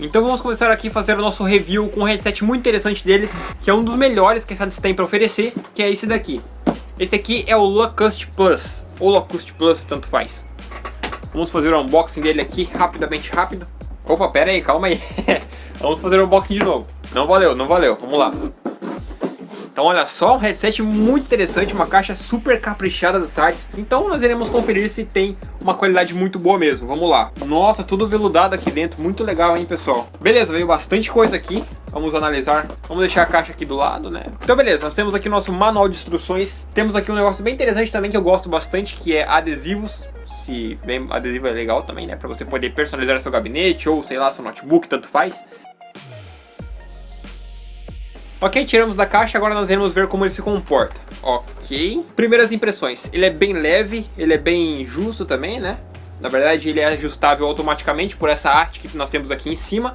Então vamos começar aqui a fazer o nosso review com um headset muito interessante deles, que é um dos melhores que a Sadis tem para oferecer, que é esse daqui. Esse aqui é o Locust Plus, ou Locust Plus, tanto faz. Vamos fazer o unboxing dele aqui, rapidamente, rápido. Opa, pera aí, calma aí. Vamos fazer o unboxing de novo. Não valeu, não valeu, vamos lá. Então olha só, um headset muito interessante, uma caixa super caprichada das Sadis. Então nós iremos conferir se tem uma qualidade muito boa mesmo, vamos lá. Nossa, tudo veludado aqui dentro, muito legal, hein, pessoal. Beleza, veio bastante coisa aqui, vamos analisar. Vamos deixar a caixa aqui do lado, né. Então beleza, nós temos aqui o nosso manual de instruções. Temos aqui um negócio bem interessante também que eu gosto bastante, que é adesivos. Se bem adesivo é legal também, né, pra você poder personalizar seu gabinete ou sei lá, seu notebook, tanto faz. Ok, tiramos da caixa, agora nós iremos ver como ele se comporta. Ok. Primeiras impressões. Ele é bem leve, ele é bem justo também, né? Na verdade ele é ajustável automaticamente por essa haste que nós temos aqui em cima.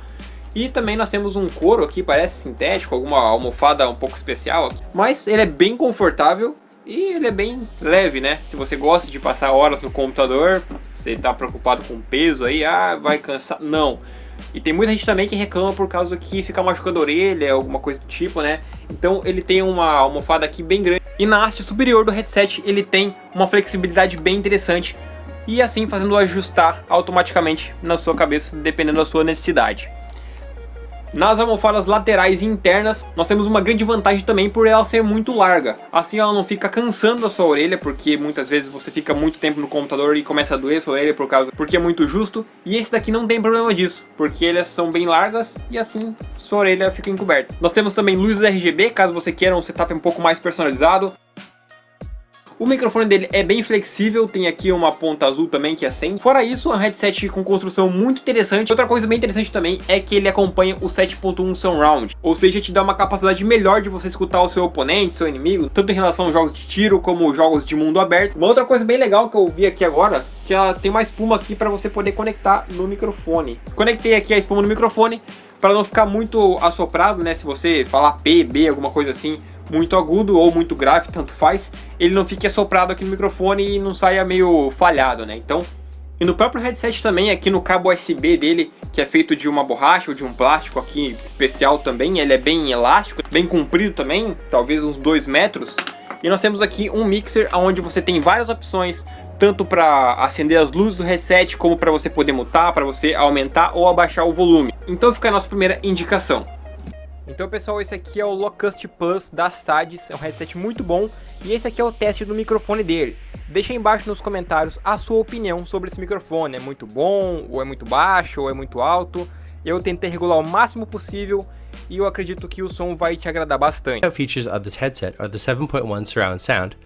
E também nós temos um couro aqui, parece sintético, alguma almofada um pouco especial aqui. Mas ele é bem confortável e ele é bem leve, né? Se você gosta de passar horas no computador, você está preocupado com peso aí, vai cansar. Não. E tem muita gente também que reclama por causa que fica machucando a orelha, alguma coisa do tipo, né? Então ele tem uma almofada aqui bem grande. E na haste superior do headset ele tem uma flexibilidade bem interessante. E assim fazendo ajustar automaticamente na sua cabeça, dependendo da sua necessidade. Nas almofadas laterais e internas, nós temos uma grande vantagem também por ela ser muito larga. Assim ela não fica cansando a sua orelha, porque muitas vezes você fica muito tempo no computador e começa a doer a sua orelha porque é muito justo. E esse daqui não tem problema disso, porque elas são bem largas e assim sua orelha fica encoberta. Nós temos também luzes RGB, caso você queira um setup um pouco mais personalizado. O microfone dele é bem flexível, tem aqui uma ponta azul também que acende. Fora isso, é um headset com construção muito interessante. Outra coisa bem interessante também é que ele acompanha o 7.1 Surround, ou seja, te dá uma capacidade melhor de você escutar o seu oponente, seu inimigo, tanto em relação aos jogos de tiro como jogos de mundo aberto. Uma outra coisa bem legal que eu vi aqui agora, que ela tem uma espuma aqui para você poder conectar no microfone. Conectei aqui a espuma no microfone para não ficar muito assoprado, né? Se você falar P, B, alguma coisa assim, muito agudo ou muito grave, tanto faz, ele não fique assoprado aqui no microfone e não saia meio falhado, né? Então, e no próprio headset também, aqui no cabo USB dele, que é feito de uma borracha ou de um plástico aqui especial também, ele é bem elástico, bem comprido também, talvez uns 2 metros. E nós temos aqui um mixer onde você tem várias opções, tanto para acender as luzes do headset, como para você poder mutar, para você aumentar ou abaixar o volume. Então fica a nossa primeira indicação. Então pessoal, esse aqui é o Locust Plus da Sadis, é um headset muito bom. E esse aqui é o teste do microfone dele. Deixa aí embaixo nos comentários a sua opinião sobre esse microfone. É muito bom, ou é muito baixo, ou é muito alto? Eu tentei regular o máximo possível e eu acredito que o som vai te agradar bastante. Features of this headset are the 7.1 surround sound,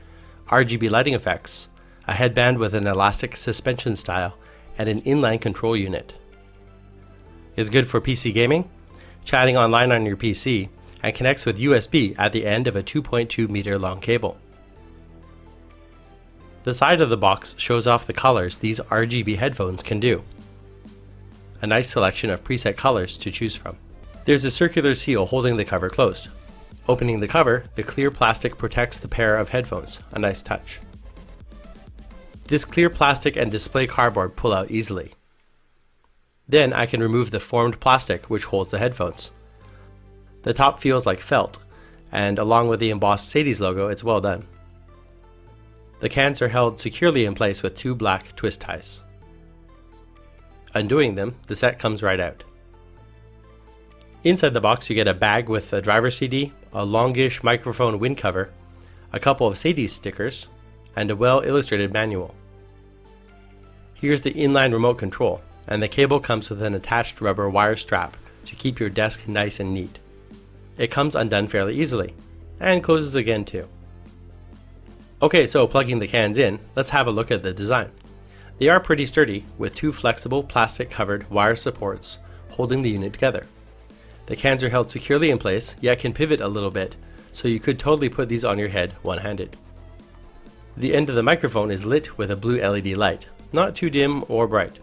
RGB lighting effects, a headband with an elastic suspension style, and an inline control unit. It's good for PC gaming, chatting online on your PC, and connects with USB at the end of a 2.2 meter long cable. The side of the box shows off the colors these RGB headphones can do. A nice selection of preset colors to choose from. There's a circular seal holding the cover closed. Opening the cover, the clear plastic protects the pair of headphones, a nice touch. This clear plastic and display cardboard pull out easily. Then I can remove the formed plastic which holds the headphones. The top feels like felt, and along with the embossed Sadie's logo, it's well done. The cans are held securely in place with 2 black twist ties. Undoing them, the set comes right out. Inside the box you get a bag with a driver CD, a longish microphone wind cover, a couple of Sadie's stickers, and a well-illustrated manual. Here's the inline remote control, and the cable comes with an attached rubber wire strap to keep your desk nice and neat. It comes undone fairly easily, and closes again too. Okay, so plugging the cans in, let's have a look at the design. They are pretty sturdy, with 2 flexible plastic covered wire supports holding the unit together. The cans are held securely in place, yet can pivot a little bit, so you could totally put these on your head one-handed. The end of the microphone is lit with a blue LED light, not too dim or bright.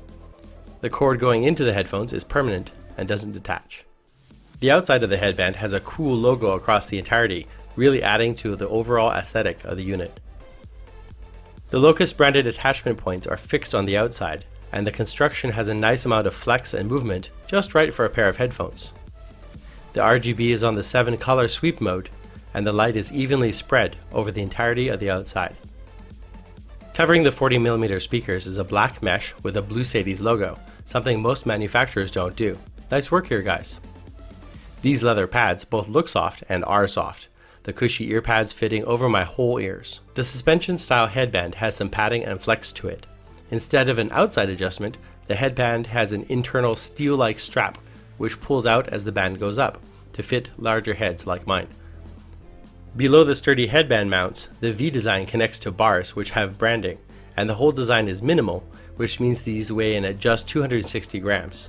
The cord going into the headphones is permanent and doesn't detach. The outside of the headband has a cool logo across the entirety, really adding to the overall aesthetic of the unit. The Locust branded attachment points are fixed on the outside, and the construction has a nice amount of flex and movement, just right for a pair of headphones. The RGB is on the 7 color sweep mode, and the light is evenly spread over the entirety of the outside. Covering the 40mm speakers is a black mesh with a blue Sadie's logo, something most manufacturers don't do. Nice work here, guys. These leather pads both look soft and are soft, the cushy ear pads fitting over my whole ears. The suspension style headband has some padding and flex to it. Instead of an outside adjustment, the headband has an internal steel-like strap which pulls out as the band goes up to fit larger heads like mine. Below the sturdy headband mounts, the V design connects to bars which have branding, and the whole design is minimal, which means these weigh in at just 260 grams.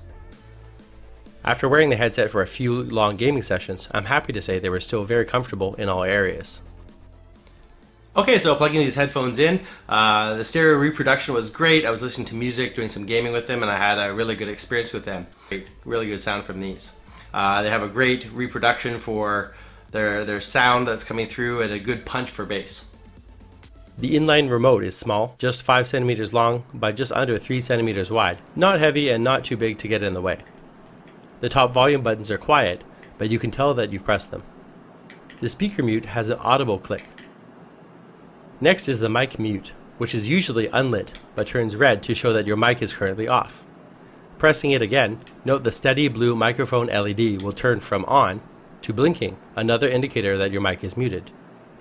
After wearing the headset for a few long gaming sessions, I'm happy to say they were still very comfortable in all areas. Okay, so plugging these headphones in, the stereo reproduction was great. I was listening to music, doing some gaming with them, and I had a really good experience with them. Really good sound from these. They have a great reproduction for their sound that's coming through and a good punch for bass. The inline remote is small, just 5 centimeters long by just under 3 centimeters wide. Not heavy and not too big to get in the way. The top volume buttons are quiet, but you can tell that you've pressed them. The speaker mute has an audible click. Next is the mic mute, which is usually unlit, but turns red to show that your mic is currently off. Pressing it again, note the steady blue microphone LED will turn from on to blinking, another indicator that your mic is muted.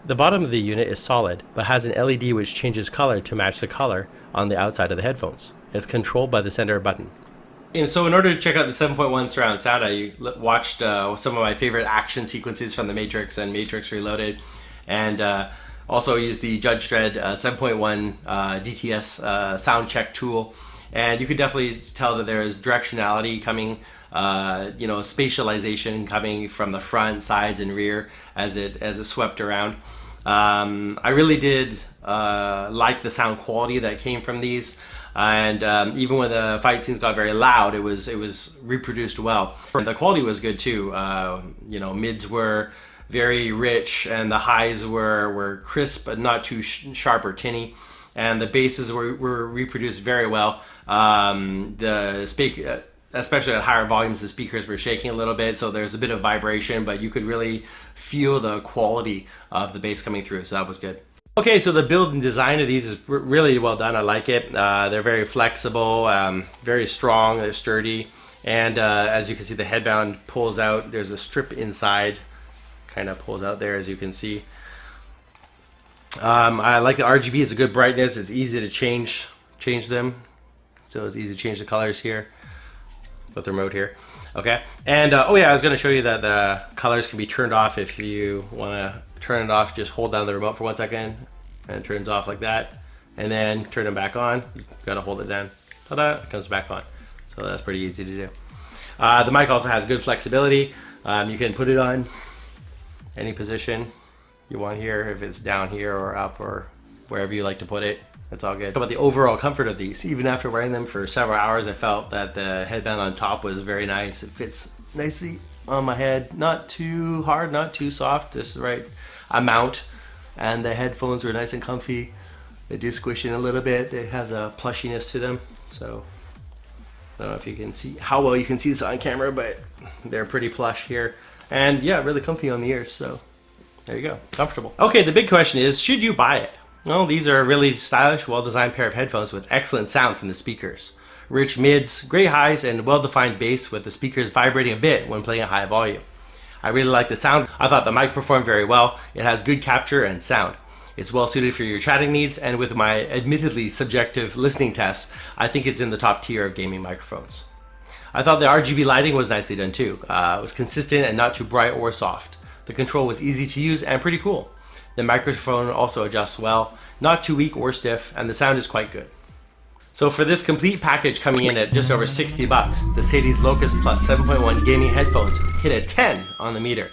The bottom of the unit is solid, but has an LED which changes color to match the color on the outside of the headphones. It's controlled by the center button. And so in order to check out the 7.1 surround sound, I watched some of my favorite action sequences from The Matrix and Matrix Reloaded, and also used the Judge Dredd 7.1 DTS sound check tool. And you could definitely tell that there is directionality coming, spatialization coming from the front, sides, and rear as it swept around. I really did like the sound quality that came from these. And even when the fight scenes got very loud, it was reproduced well. And the quality was good too. Mids were very rich, and the highs were crisp but not too sharp or tinny. And the basses were reproduced very well. Especially at higher volumes, the speakers were shaking a little bit, so there's a bit of vibration, but you could really feel the quality of the bass coming through, so that was good. Okay, so the build and design of these is really well done. I like it. They're very flexible, very strong, they're sturdy, and as you can see, the headband pulls out. There's a strip inside, kind of pulls out there, as you can see. I like the RGB. It's a good brightness. It's easy to change them, so it's easy to change the colors here with the remote here. Okay, and I was going to show you that the colors can be turned off. If you want to turn it off, just hold down the remote for 1 second and it turns off like that, and then turn them back on. You gotta hold it down. Ta-da, it comes back on. So that's pretty easy to do. The mic also has good flexibility. You can put it on any position you want here, if it's down here or up or wherever you like to put it. It's all good. About the overall comfort of these, even after wearing them for several hours, I felt that the headband on top was very nice. It fits nicely on my head, not too hard, not too soft, just the right amount. And the headphones were nice and comfy. They do squish in a little bit. They have the plushiness to them. So I don't know if you can see how well you can see this on camera, but they're pretty plush here. And yeah, really comfy on the ears. So there you go, comfortable. Okay, the big question is, should you buy it? Well, these are a really stylish, well-designed pair of headphones with excellent sound from the speakers. Rich mids, great highs, and well-defined bass with the speakers vibrating a bit when playing at high volume. I really like the sound. I thought the mic performed very well. It has good capture and sound. It's well suited for your chatting needs, and with my admittedly subjective listening tests, I think it's in the top tier of gaming microphones. I thought the RGB lighting was nicely done too. It was consistent and not too bright or soft. The control was easy to use and pretty cool. The microphone also adjusts well, not too weak or stiff, and the sound is quite good. So for this complete package coming in at just over $60, the Sadie's Locust Plus 7.1 gaming headphones hit a 10 on the meter.